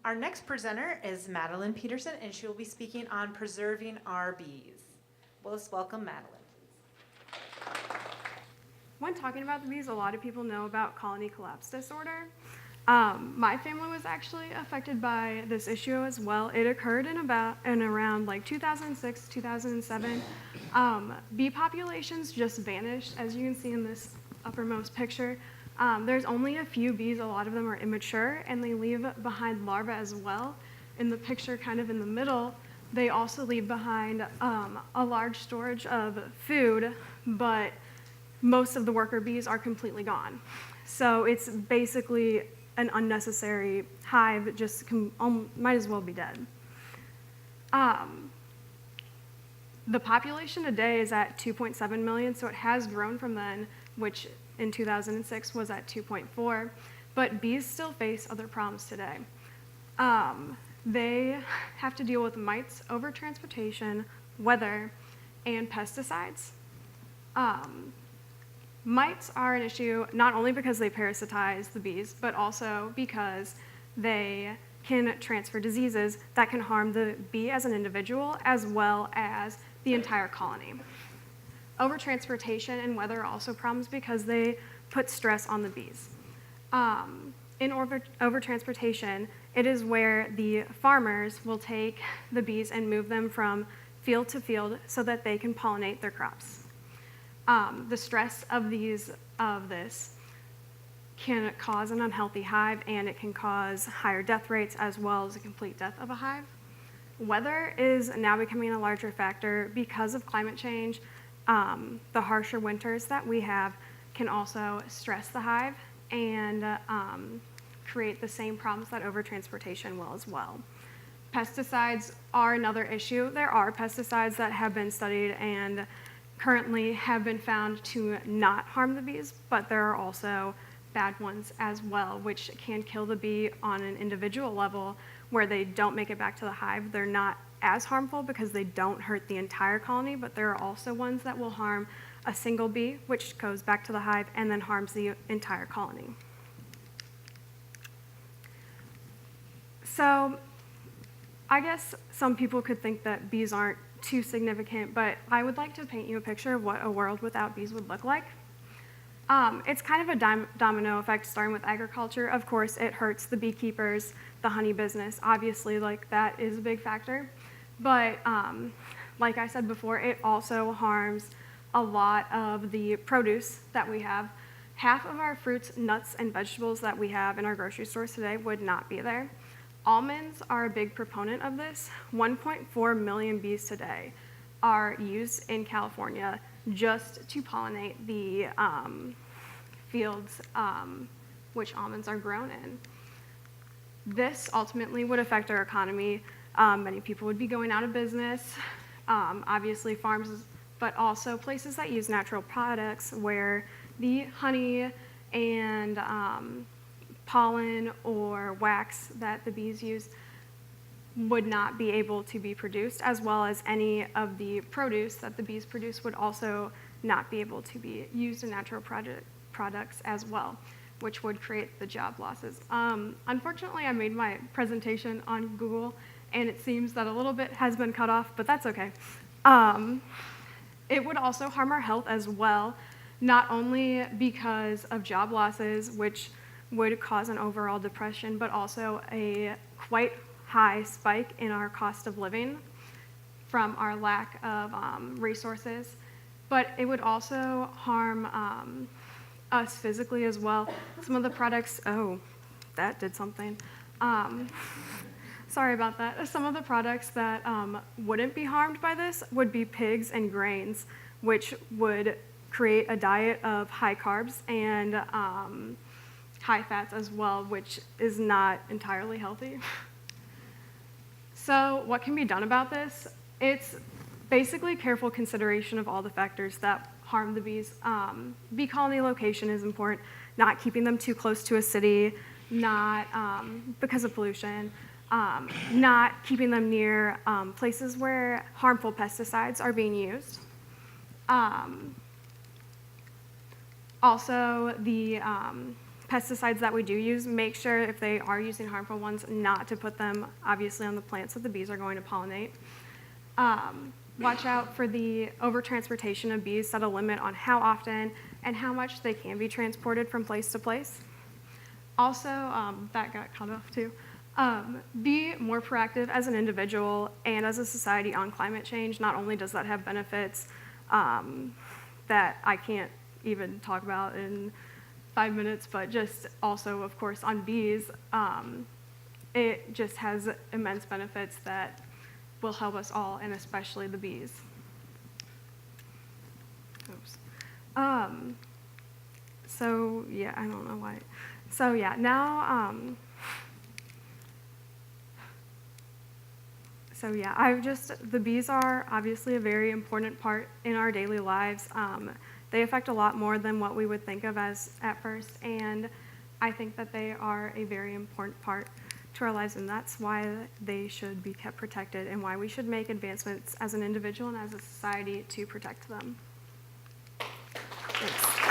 Our next presenter is Madeleine Peterson, and she will be speaking on preserving our bees. Let's welcome Madeleine, please. When talking about the bees, a lot of people know about colony collapse disorder. My family was actually affected by this issue as well. It occurred in around like 2006, 2007. Bee populations just vanished, as you can see in this uppermost picture. There's only a few bees, a lot of them are immature, and they leave behind larvae as well. In the picture kind of in the middle, they also leave behind a large storage of food, but most of the worker bees are completely gone. So it's basically an unnecessary hive, it just might as well be dead. The population today is at 2.7 million, so it has grown from then, which in 2006 was at 2.4, but bees still face other problems today. They have to deal with mites, overtransportation, weather, and pesticides. Mites are an issue not only because they parasitize the bees, but also because they can transfer diseases that can harm the bee as an individual as well as the entire colony. Overtransportation and weather are also problems because they put stress on the bees. In overtransportation, it is where the farmers will take the bees and move them from field to field so that they can pollinate their crops. The stress of this can cause an unhealthy hive, and it can cause higher death rates as well as a complete death of a hive. Weather is now becoming a larger factor because of climate change. The harsher winters that we have can also stress the hive and create the same problems that overtransportation will as well. Pesticides are another issue. There are pesticides that have been studied and currently have been found to not harm the bees, but there are also bad ones as well, which can kill the bee on an individual level where they don't make it back to the hive. They're not as harmful because they don't hurt the entire colony, but there are also ones that will harm a single bee, which goes back to the hive and then harms the entire colony. So I guess some people could think that bees aren't too significant, but I would like to paint you a picture of what a world without bees would look like. It's kind of a domino effect starting with agriculture. Of course, it hurts the beekeepers, the honey business. Obviously, like that is a big factor. But like I said before, it also harms a lot of the produce that we have. Half of our fruits, nuts, and vegetables that we have in our grocery stores today would not be there. Almonds are a big proponent of this. 1.4 million bees today are used in California just to pollinate the fields which almonds are grown in. This ultimately would affect our economy. Many people would be going out of business, obviously farms, but also places that use natural products where the honey and pollen or wax that the bees use would not be able to be produced, as well as any of the produce that the bees produce would also not be able to be used in natural products as well, which would create the job losses. Unfortunately, I made my presentation on Google, and it seems that a little bit has been cut off, but that's okay. It would also harm our health as well, not only because of job losses, which would cause an overall depression, but also a quite high spike in our cost of living from our lack of resources. But it would also harm us physically as well. Some of the products, oh, that did something. Sorry about that. Some of the products that wouldn't be harmed by this would be pigs and grains, which would create a diet of high carbs and high fats as well, which is not entirely healthy. So what can be done about this? It's basically careful consideration of all the factors that harm the bees. Bee colony location is important, not keeping them too close to a city, not because of pollution, not keeping them near places where harmful pesticides are being used. Also, the pesticides that we do use, make sure if they are using harmful ones, not to put them obviously on the plants that the bees are going to pollinate. Watch out for the overtransportation of bees, set a limit on how often and how much they can be transported from place to place. Also, that got cut off too. Be more proactive as an individual and as a society on climate change. Not only does that have benefits that I can't even talk about in 5 minutes, but just also, of course, on bees, it just has immense benefits that will help us all, and especially the bees. Oops. So yeah, I don't know why. So yeah, now, the bees are obviously a very important part in our daily lives. They affect a lot more than what we would think of as at first, and I think that they are a very important part to our lives, and that's why they should be kept protected and why we should make advancements as an individual and as a society to protect them. Thanks.